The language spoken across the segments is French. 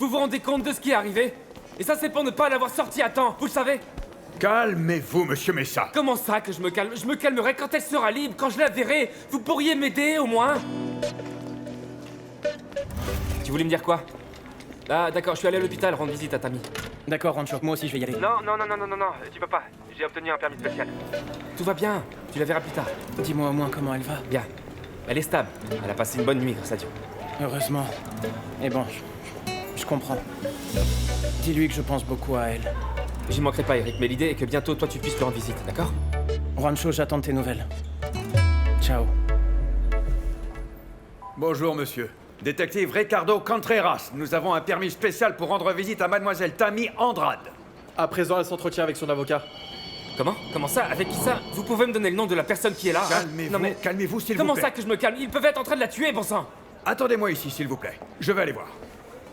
Vous vous rendez compte de ce qui est arrivé? Et ça, c'est pour ne pas l'avoir sorti à temps, vous le savez? Calmez-vous, monsieur Messa. Comment ça que je me calme? Je me calmerai quand elle sera libre, quand je la verrai. Vous pourriez m'aider, au moins? Tu voulais me dire quoi? Ah, d'accord, je suis allé à l'hôpital rendre visite à Tammy. D'accord, Rancho, moi aussi je vais y aller. Non, tu peux pas. J'ai obtenu un permis spécial. Tout va bien, tu la verras plus tard. Dis-moi au moins comment elle va. Bien. Elle est stable. Elle a passé une bonne nuit, grâce à Dieu. Heureusement. Et bon, je comprends. Dis-lui que je pense beaucoup à elle. J'y manquerai pas, Eric, mais l'idée est que bientôt, toi, tu puisses lui rendre visite, d'accord? Rancho, j'attends tes nouvelles. Ciao. Bonjour, monsieur. Détective Ricardo Contreras. Nous avons un permis spécial pour rendre visite à mademoiselle Tammy Andrade. À présent, elle s'entretient avec son avocat. Comment? Comment ça? Avec qui ça? Vous pouvez me donner le nom de la personne qui est là? Calmez-vous, Non mais... calmez-vous, s'il vous Comment plaît. ça que je me calme? Ils peuvent être en train de la tuer, bon sang! Attendez-moi ici, s'il vous plaît. Je vais aller voir.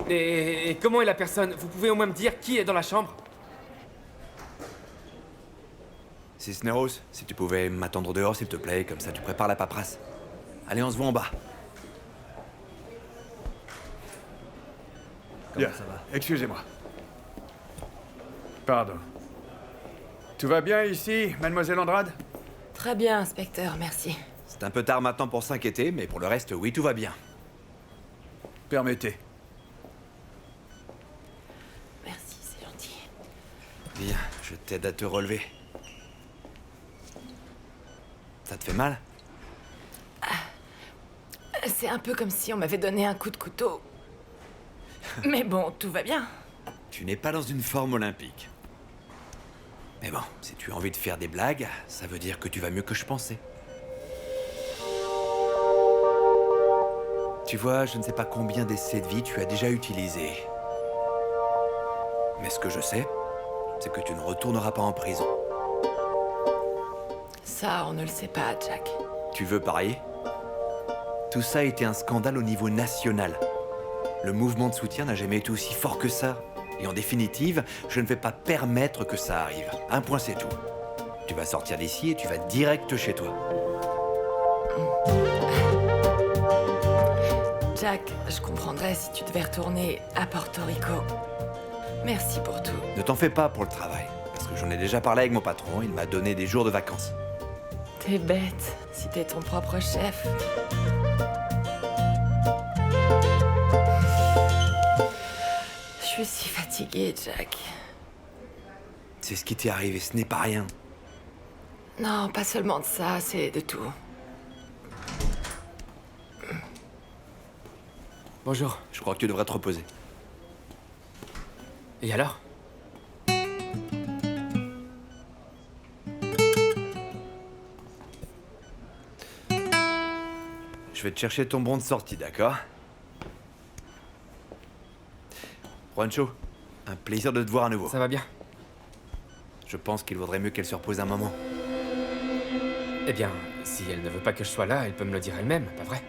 Et comment est la personne? Vous pouvez au moins me dire qui est dans la chambre? Cisneros, si tu pouvais m'attendre dehors, s'il te plaît, comme ça tu prépares la paperasse. Allez, on se voit en bas. Bien. ça va? Excusez-moi. Pardon. Tout va bien ici, mademoiselle Andrade? Très bien, inspecteur, merci. C'est un peu tard maintenant pour s'inquiéter, mais pour le reste, oui, tout va bien. Permettez. Merci, c'est gentil. Viens, je t'aide à te relever. Ça te fait mal? C'est un peu comme si on m'avait donné un coup de couteau. Mais bon, tout va bien. Tu n'es pas dans une forme olympique. Mais bon, si tu as envie de faire des blagues, ça veut dire que tu vas mieux que je pensais. Tu vois, je ne sais pas combien d'essais de vie tu as déjà utilisés. Mais ce que je sais, c'est que tu ne retourneras pas en prison. Ça, on ne le sait pas, Jack. Tu veux parier? Tout ça a été un scandale au niveau national. Le mouvement de soutien n'a jamais été aussi fort que ça. Et en définitive, je ne vais pas permettre que ça arrive. Un point, c'est tout. Tu vas sortir d'ici et tu vas direct chez toi. Jack, je comprendrais si tu devais retourner à Porto Rico. Merci pour tout. Ne t'en fais pas pour le travail. Parce que j'en ai déjà parlé avec mon patron, il m'a donné des jours de vacances. T'es bête, si t'es ton propre chef. Je suis si fatiguée, Jack. C'est ce qui t'est arrivé, ce n'est pas rien. Non, pas seulement de ça, c'est de tout. Bonjour. Je crois que tu devrais te reposer. Et alors? Je vais te chercher ton bon de sortie, d'accord? Juancho, un plaisir de te voir à nouveau. Ça va bien? Je pense qu'il vaudrait mieux qu'elle se repose un moment. Eh bien, si elle ne veut pas que je sois là, elle peut me le dire elle-même, pas vrai?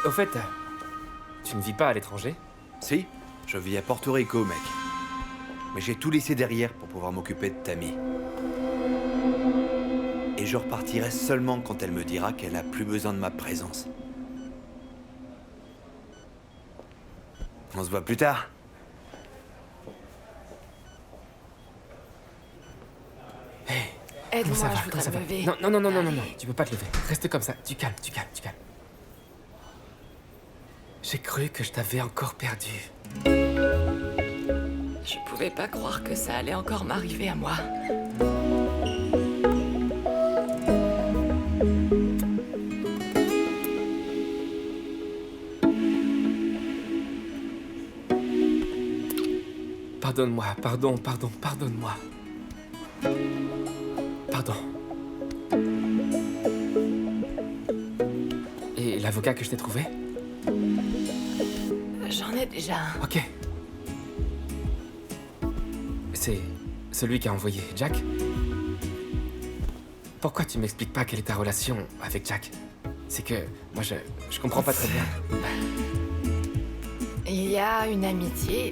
Au fait, tu ne vis pas à l'étranger? Si, je vis à Porto Rico, mec. Mais j'ai tout laissé derrière pour pouvoir m'occuper de Tammy. Et je repartirai seulement quand elle me dira qu'elle a plus besoin de ma présence. On se voit plus tard. Aide-moi, Ça va, je voudrais ça me va. lever. Non, tu peux pas te lever. Reste comme ça, tu calmes. J'ai cru que je t'avais encore perdu. Je pouvais pas croire que ça allait encore m'arriver à moi. Pardonne-moi, pardonne-moi. Pardon. Et l'avocat que je t'ai trouvé? J'en ai déjà un. Ok. C'est celui qui a envoyé Jack? Pourquoi tu m'expliques pas quelle est ta relation avec Jack? C'est que moi je comprends pas très bien. Il y a une amitié.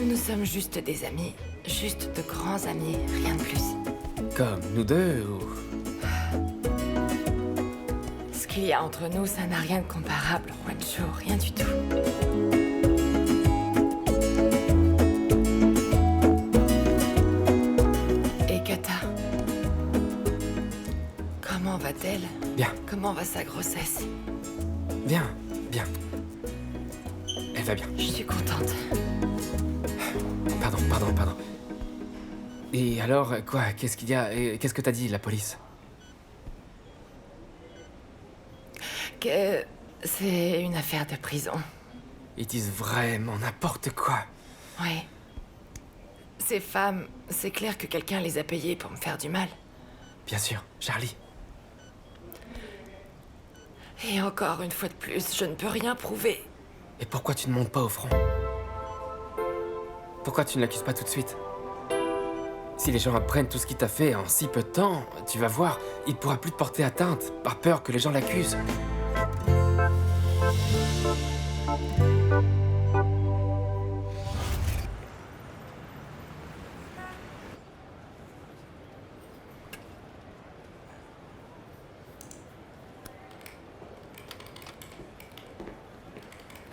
Nous sommes juste des amis. Juste de grands amis, rien de plus. Comme nous deux ou... qu'il y a entre nous, ça n'a rien de comparable, Juancho, rien du tout. Et Kata? Comment va-t-elle? Bien, Comment va sa grossesse? bien, bien. Elle va bien. Je suis contente. Pardon. Et alors, quoi? Qu'est-ce qu'il y a? Qu'est-ce que t'as dit, la police? Que c'est une affaire de prison. Ils disent vraiment n'importe quoi. Oui. Ces femmes, c'est clair que quelqu'un les a payées pour me faire du mal. Bien sûr, Charlie. Et encore une fois de plus, je ne peux rien prouver. Et pourquoi tu ne montes pas au front? Pourquoi tu ne l'accuses pas tout de suite? Si les gens apprennent tout ce qu'il t'a fait en si peu de temps, tu vas voir, il pourra plus te porter atteinte, par peur que les gens l'accusent.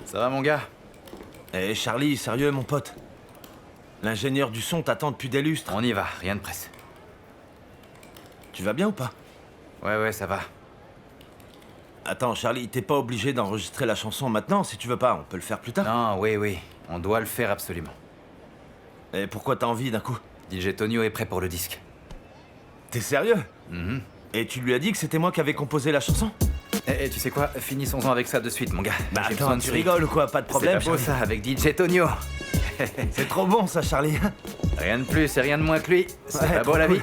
Ça va, mon gars? Eh Charlie, sérieux mon pote? L'ingénieur du son t'attend depuis des lustres. On y va, rien de presse. Tu vas bien ou pas? Ouais, ça va. Attends Charlie, t'es pas obligé d'enregistrer la chanson maintenant si tu veux pas, on peut le faire plus tard. Non, oui, on doit le faire absolument. Et pourquoi t'as envie d'un coup? DJ Tonio est prêt pour le disque. T'es sérieux? Mhm. Et tu lui as dit que c'était moi qui avais composé la chanson? Eh, tu sais quoi? Finissons-en avec ça de suite, mon gars. Bah J'ai attends, besoin de tu fric. rigoles ou quoi? Pas de problème. C'est pas beau Charlie. ça, avec DJ Tonio. C'est trop bon ça Charlie. Rien de plus et rien de moins que lui. C'est Ouais, pas beau trop la cool. vie?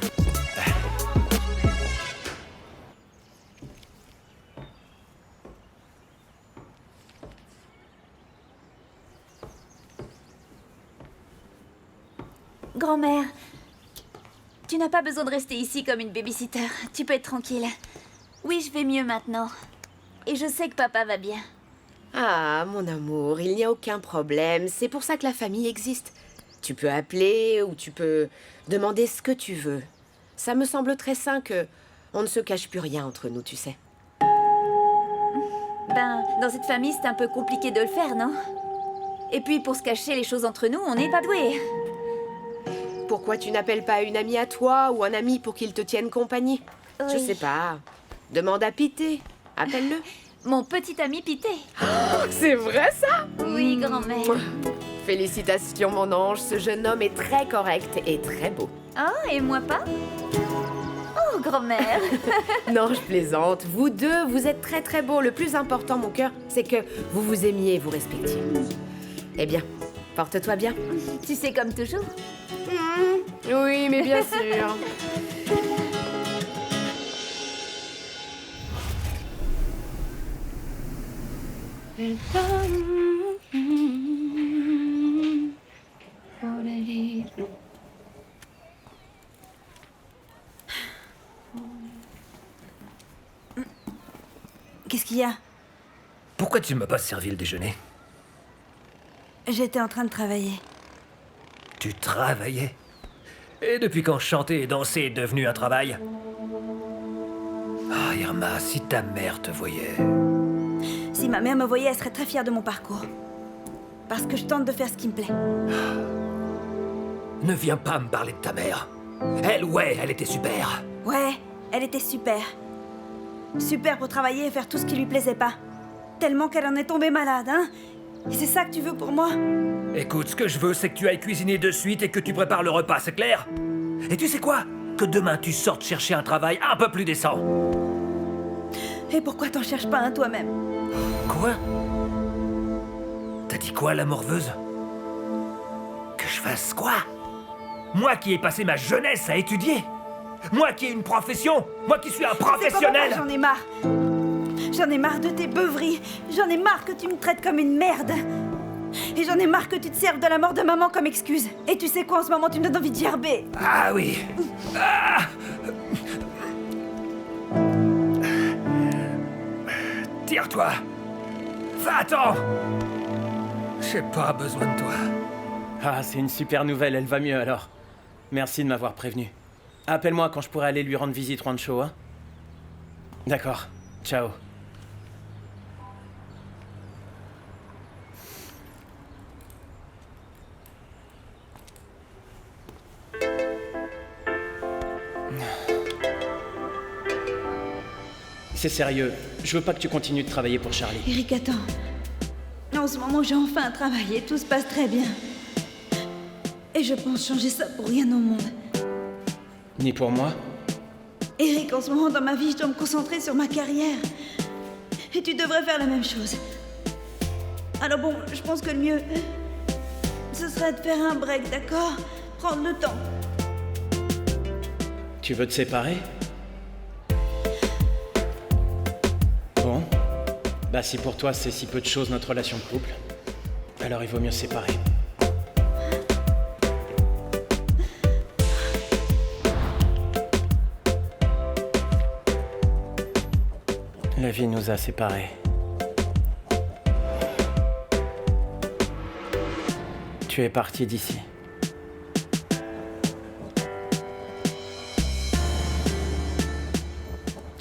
Grand-mère, tu n'as pas besoin de rester ici comme une babysitter. Tu peux être tranquille. Oui, je vais mieux maintenant. Et je sais que papa va bien. Ah, mon amour, il n'y a aucun problème. C'est pour ça que la famille existe. Tu peux appeler ou tu peux demander ce que tu veux. Ça me semble très sain que on ne se cache plus rien entre nous, tu sais. Ben, dans cette famille, c'est un peu compliqué de le faire, non? Et puis, pour se cacher les choses entre nous, on n'est pas doués. Pourquoi tu n'appelles pas une amie à toi ou un ami pour qu'il te tienne compagnie? Je Oui. sais pas. Demande à Pité. Appelle-le. Mon petit ami Pité. C'est vrai ça? Oui, grand-mère. Félicitations, mon ange. Ce jeune homme est très correct et très beau. Oh, et moi pas? Oh, grand-mère. Non, je plaisante. Vous deux, vous êtes très très beaux. Le plus important, mon cœur, c'est que vous vous aimiez et vous respectiez. Eh bien, porte-toi bien. Tu sais, comme toujours. Oui, mais bien sûr. Qu'est-ce qu'il y a? Pourquoi tu m'as pas servi le déjeuner? J'étais en train de travailler. Tu travaillais? Et depuis quand chanter et danser est devenu un travail? Ah, Irma, si ta mère te voyait... Si ma mère me voyait, elle serait très fière de mon parcours. Parce que je tente de faire ce qui me plaît. Ne viens pas me parler de ta mère. Elle, ouais, elle était super. Ouais, elle était super. Super pour travailler et faire tout ce qui lui plaisait pas. Tellement qu'elle en est tombée malade, hein? Et c'est ça que tu veux pour moi? Écoute, ce que je veux, c'est que tu ailles cuisiner de suite et que tu prépares le repas, c'est clair? Et tu sais quoi? Que demain tu sortes chercher un travail un peu plus décent. Et pourquoi t'en cherches pas un toi-même? Quoi? T'as dit quoi, la morveuse? Que je fasse quoi? Moi qui ai passé ma jeunesse à étudier? Moi qui ai une profession? Moi qui suis un professionnel? J'en ai marre. J'en ai marre de tes beuveries. J'en ai marre que tu me traites comme une merde. Et j'en ai marre que tu te serves de la mort de maman comme excuse. Et tu sais quoi, en ce moment, tu me donnes envie de gerber. Ah oui. Ah. Tire-toi. Va-t'en. J'ai pas besoin de toi. Ah, c'est une super nouvelle, elle va mieux alors. Merci de m'avoir prévenu. Appelle-moi quand je pourrai aller lui rendre visite, Juancho, hein? D'accord. Ciao. C'est sérieux, je veux pas que tu continues de travailler pour Charlie. Eric, attends. En ce moment, j'ai enfin un travail et tout se passe très bien. Et je pense changer ça pour rien au monde. Ni pour moi. Eric, en ce moment dans ma vie, je dois me concentrer sur ma carrière. Et tu devrais faire la même chose. Alors bon, je pense que le mieux, ce serait de faire un break, d'accord? Prendre le temps. Tu veux te séparer? Bon. Bah si pour toi c'est si peu de choses notre relation de couple, alors il vaut mieux se séparer. La vie nous a séparés. Tu es parti d'ici.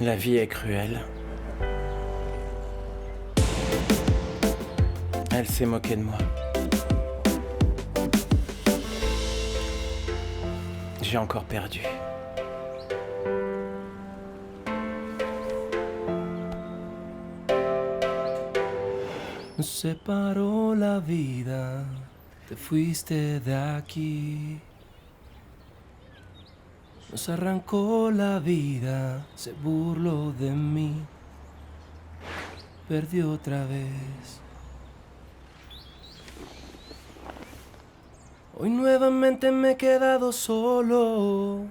La vie est cruelle. Elle s'est moquée de moi. J'ai encore perdu. Nos separó la vida, te fuiste de aquí. Nos arrancó la vida, se burló de mí. Perdió otra vez. Hoy nuevamente me he quedado solo.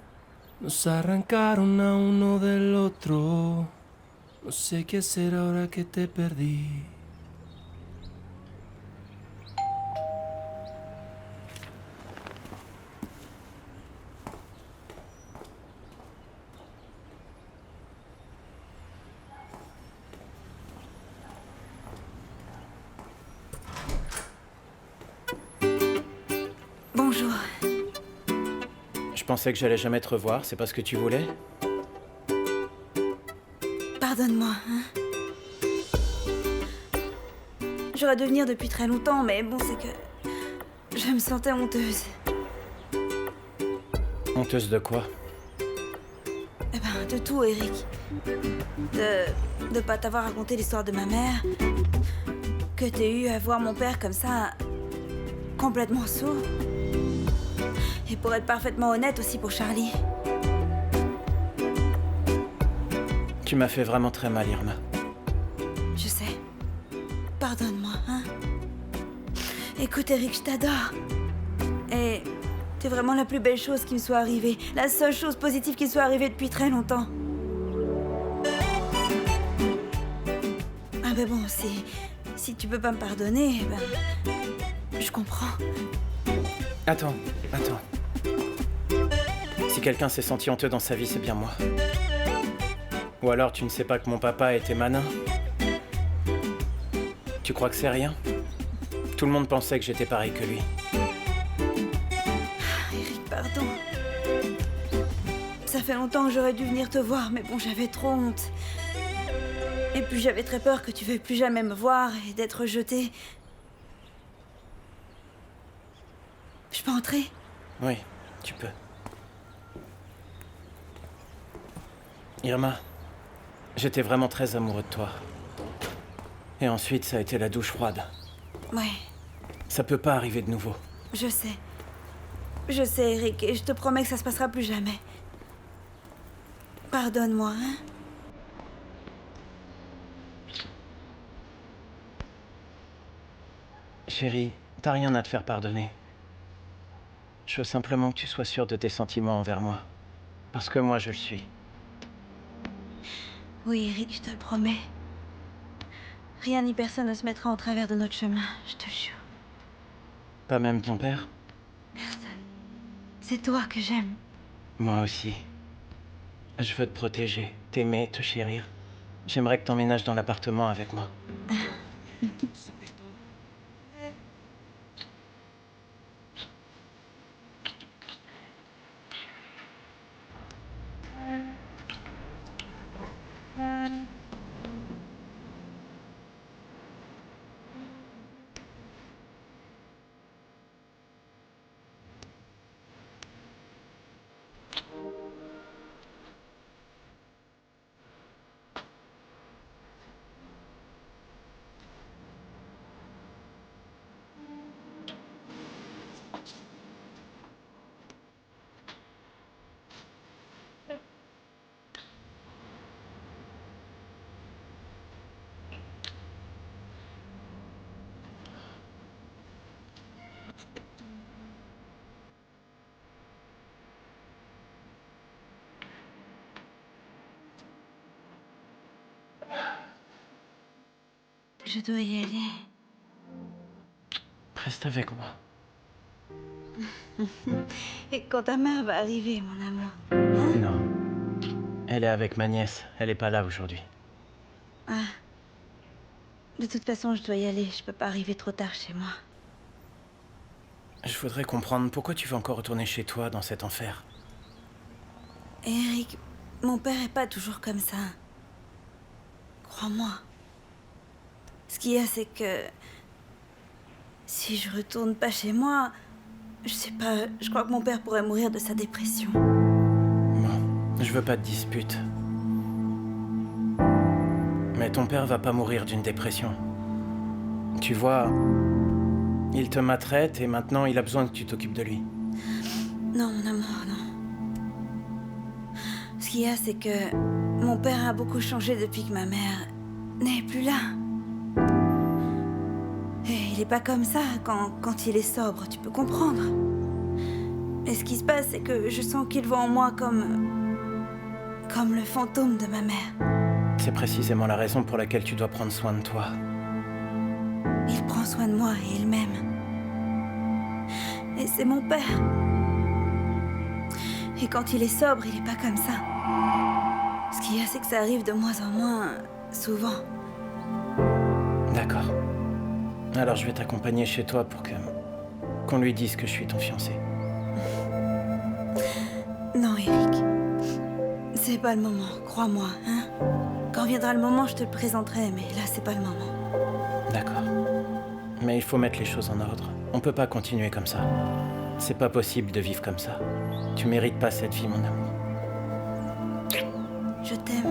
Nos arrancaron a uno del otro. No sé qué hacer ahora que te perdí. Bonjour. Je pensais que j'allais jamais te revoir, c'est pas ce que tu voulais? Pardonne-moi, hein. J'aurais dû venir depuis très longtemps, mais bon, c'est que je me sentais honteuse. Honteuse de quoi? Eh ben, de tout, Eric. De pas t'avoir raconté l'histoire de ma mère. Que t'aies eu à voir mon père comme ça, complètement sourd. Et pour être parfaitement honnête aussi pour Charlie. Tu m'as fait vraiment très mal, Irma. Je sais. Pardonne-moi, hein. Écoute, Eric, je t'adore. Et t'es vraiment la plus belle chose qui me soit arrivée. La seule chose positive qui me soit arrivée depuis très longtemps. Ah ben bon, si tu peux pas me pardonner, ben... Je comprends. Attends. Si quelqu'un s'est senti honteux dans sa vie, c'est bien moi. Ou alors tu ne sais pas que mon papa était manin? Tu crois que c'est rien? Tout le monde pensait que j'étais pareil que lui. Eric, pardon. Ça fait longtemps que j'aurais dû venir te voir, mais bon, j'avais trop honte. Et puis j'avais très peur que tu veuilles plus jamais me voir et d'être rejetée. Je peux entrer? Oui, tu peux. Irma, j'étais vraiment très amoureux de toi. Et ensuite, ça a été la douche froide. Ouais. Ça peut pas arriver de nouveau. Je sais. Je sais, Eric, et je te promets que ça se passera plus jamais. Pardonne-moi, hein? Chérie, t'as rien à te faire pardonner. Je veux simplement que tu sois sûre de tes sentiments envers moi. Parce que moi, je le suis. Oui, Eric, je te le promets. Rien ni personne ne se mettra en travers de notre chemin, je te le jure. Pas même ton père? Personne. C'est toi que j'aime. Moi aussi. Je veux te protéger, t'aimer, te chérir. J'aimerais que t'emménages dans l'appartement avec moi. Je dois y aller. Reste avec moi. Et quand ta mère va arriver, mon amour? Non. Elle est avec ma nièce. Elle est pas là aujourd'hui. Ah. De toute façon, je dois y aller. Je peux pas arriver trop tard chez moi. Je voudrais comprendre pourquoi tu veux encore retourner chez toi dans cet enfer. Eric, mon père est pas toujours comme ça. Crois-moi. Ce qu'il y a, c'est que... si je retourne pas chez moi... je sais pas, je crois que mon père pourrait mourir de sa dépression. Bon, je veux pas de dispute. Mais ton père va pas mourir d'une dépression. Tu vois, il te maltraite et maintenant il a besoin que tu t'occupes de lui. Non, mon amour, non. Ce qu'il y a, c'est que mon père a beaucoup changé depuis que ma mère n'est plus là. Et il est pas comme ça quand il est sobre, tu peux comprendre. Et ce qui se passe, c'est que je sens qu'il voit en moi comme le fantôme de ma mère. C'est précisément la raison pour laquelle tu dois prendre soin de toi. Il prend soin de moi et il m'aime. Et c'est mon père. Et quand il est sobre, il est pas comme ça. Ce qu'il y a, c'est que ça arrive de moins en moins souvent. D'accord. Alors je vais t'accompagner chez toi pour qu'on lui dise que je suis ton fiancé. Non, Eric. C'est pas le moment, crois-moi, hein. Quand viendra le moment, je te le présenterai, mais là, c'est pas le moment. D'accord. Mais il faut mettre les choses en ordre. On peut pas continuer comme ça. C'est pas possible de vivre comme ça. Tu mérites pas cette vie, mon amour. Je t'aime.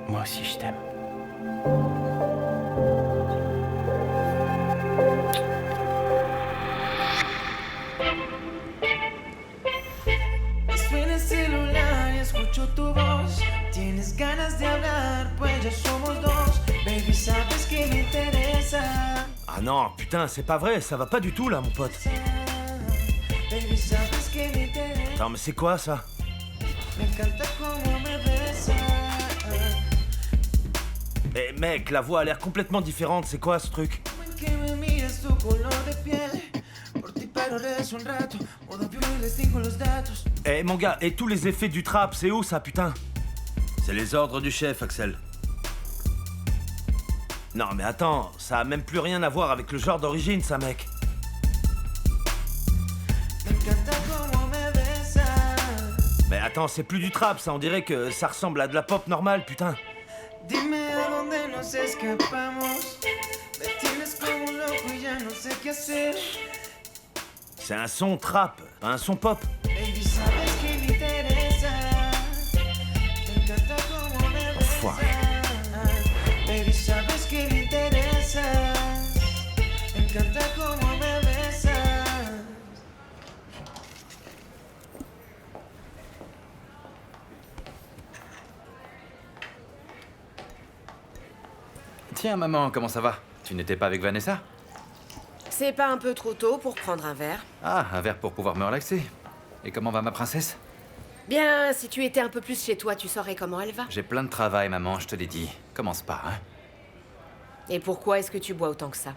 Moi aussi, je t'aime. Suena el celular y escucho tu voz. Tienes ganas de hablar, pues ya somos dos. Baby, sabes que me interesa. Ah non, putain, c'est pas vrai, ça va pas du tout là, mon pote. Baby, sabes que me interesa. Attends, mais c'est quoi ça? Me encanta como me besas. Eh mec, la voix a l'air complètement différente, c'est quoi ce truc? Que me miras tu color de piel. Por ti paro rezo un rato. Modo y les digo los datos. Eh mon gars, et tous les effets du trap, c'est où ça, putain? C'est les ordres du chef, Axel. Non mais attends, ça a même plus rien à voir avec le genre d'origine, ça, mec. Me encanta como me besas. Mais attends, c'est plus du trap, ça, on dirait que ça ressemble à de la pop normale, putain. Dime a dónde nos escapamos. Me tienes como un loco y ya no sé qué hacer. C'est un son trap, pas un son pop. Baby, sabes que me interesa. Me encanta como me Enfoiré. besas. Baby, sabes que me interesa. Me encanta como me besas. Tiens, maman, comment ça va? Tu n'étais pas avec Vanessa? C'est pas un peu trop tôt pour prendre un verre? Ah, un verre pour pouvoir me relaxer. Et comment va ma princesse? Bien, si tu étais un peu plus chez toi, tu saurais comment elle va. J'ai plein de travail, maman, je te l'ai dit. Commence pas, hein? Et pourquoi est-ce que tu bois autant que ça?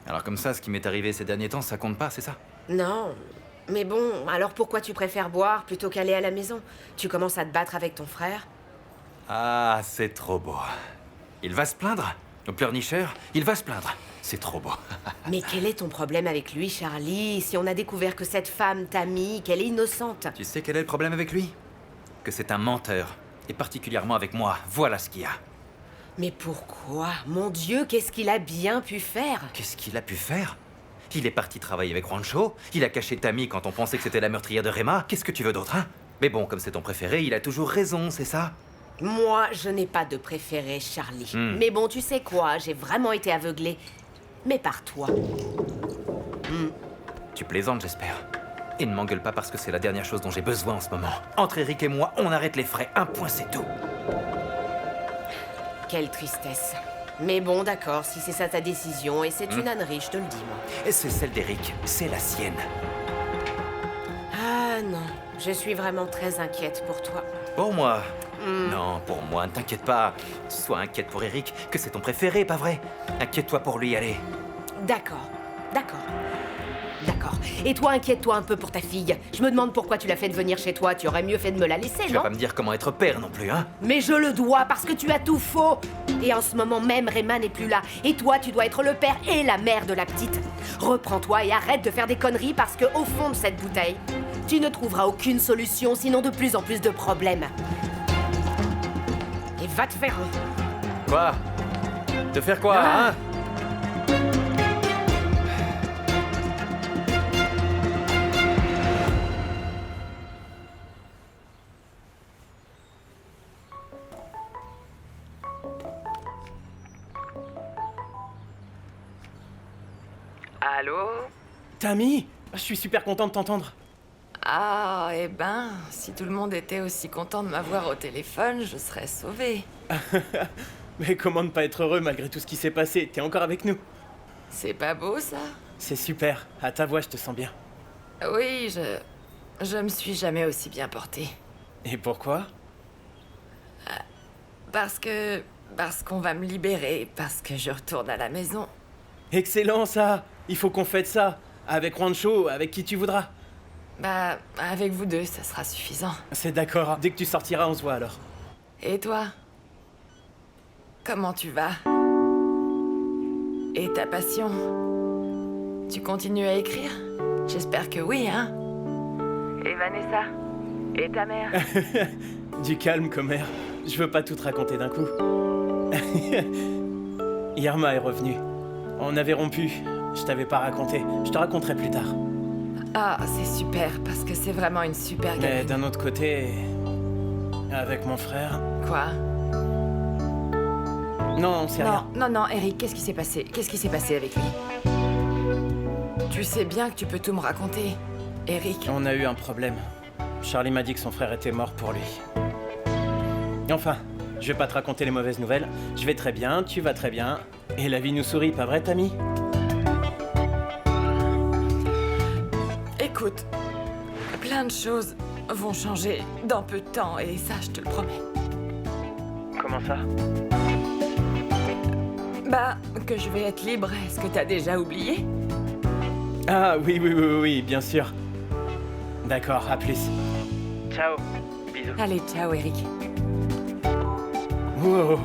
Alors comme ça, ce qui m'est arrivé ces derniers temps, ça compte pas, c'est ça? Non. Mais bon, alors pourquoi tu préfères boire plutôt qu'aller à la maison? Tu commences à te battre avec ton frère? Ah, c'est trop beau. Il va se plaindre? Au pleurnicheur, il va se plaindre. C'est trop beau. Mais quel est ton problème avec lui, Charlie? Si on a découvert que cette femme, Tammy, qu'elle est innocente. Tu sais quel est le problème avec lui? Que c'est un menteur. Et particulièrement avec moi. Voilà ce qu'il y a. Mais pourquoi? Mon Dieu, qu'est-ce qu'il a bien pu faire? Qu'est-ce qu'il a pu faire? Il est parti travailler avec Rancho. Il a caché Tammy quand on pensait que c'était la meurtrière de Rema. Qu'est-ce que tu veux d'autre, hein? Mais bon, comme c'est ton préféré, il a toujours raison, c'est ça? Moi, je n'ai pas de préféré, Charlie. Mais bon, tu sais quoi? J'ai vraiment été aveuglée. Mais par toi. Tu plaisantes, j'espère. Et ne m'engueule pas parce que c'est la dernière chose dont j'ai besoin en ce moment. Entre Eric et moi, on arrête les frais. Un point, c'est tout. Quelle tristesse. Mais bon, d'accord, si c'est ça ta décision, et c'est une ânerie, je te le dis, moi. Et c'est celle d'Eric, c'est la sienne. Ah non, je suis vraiment très inquiète pour toi. Pour moi, Non, pour moi, ne t'inquiète pas. Sois inquiète pour Eric, que c'est ton préféré, pas vrai? Inquiète-toi pour lui, allez. D'accord, d'accord. D'accord. Et toi, inquiète-toi un peu pour ta fille. Je me demande pourquoi tu l'as fait venir chez toi. Tu aurais mieux fait de me la laisser, Tu vas non? pas me dire comment être père non plus, hein? Mais je le dois parce que tu as tout faux. Et en ce moment même, Rema n'est plus là. Et toi, tu dois être le père et la mère de la petite. Reprends-toi et arrête de faire des conneries parce que au fond de cette bouteille, tu ne trouveras aucune solution, sinon de plus en plus de problèmes. Et va te faire... Quoi? Te faire quoi, Ah. hein? Allô? Tammy, je suis super content de t'entendre. Ah, eh ben, si tout le monde était aussi content de m'avoir au téléphone, je serais sauvée. Mais comment ne pas être heureux malgré tout ce qui s'est passé? T'es encore avec nous. C'est pas beau, ça? C'est super. À ta voix, je te sens bien. Oui, je me suis jamais aussi bien portée. Et pourquoi? Parce qu'on va me libérer, parce que je retourne à la maison. Excellent, ça. Il faut qu'on fête ça. Avec Juancho, avec qui tu voudras. Bah, avec vous deux, ça sera suffisant. C'est d'accord. Dès que tu sortiras, on se voit alors. Et toi? Comment tu vas? Et ta passion? Tu continues à écrire? J'espère que oui, hein? Et Vanessa? Et ta mère? Du calme, commère. Je veux pas tout te raconter d'un coup. Irma est revenue. On avait rompu. Je t'avais pas raconté. Je te raconterai plus tard. Ah, c'est super, parce que c'est vraiment une super Mais gamine. d'un autre côté... Avec mon frère... Quoi? Non, c'est rien. Non, Eric, qu'est-ce qui s'est passé? Qu'est-ce qui s'est passé avec lui? Tu sais bien que tu peux tout me raconter, Eric. On a eu un problème. Charlie m'a dit que son frère était mort pour lui. Enfin, je vais pas te raconter les mauvaises nouvelles. Je vais très bien, tu vas très bien. Et la vie nous sourit, pas vrai, Tammy? Écoute, plein de choses vont changer dans peu de temps, et ça, je te le promets. Comment ça? Bah, que je vais être libre, est-ce que t'as déjà oublié? Ah oui, bien sûr. D'accord, à plus. Ciao. Bisous. Allez, ciao, Eric. Wow.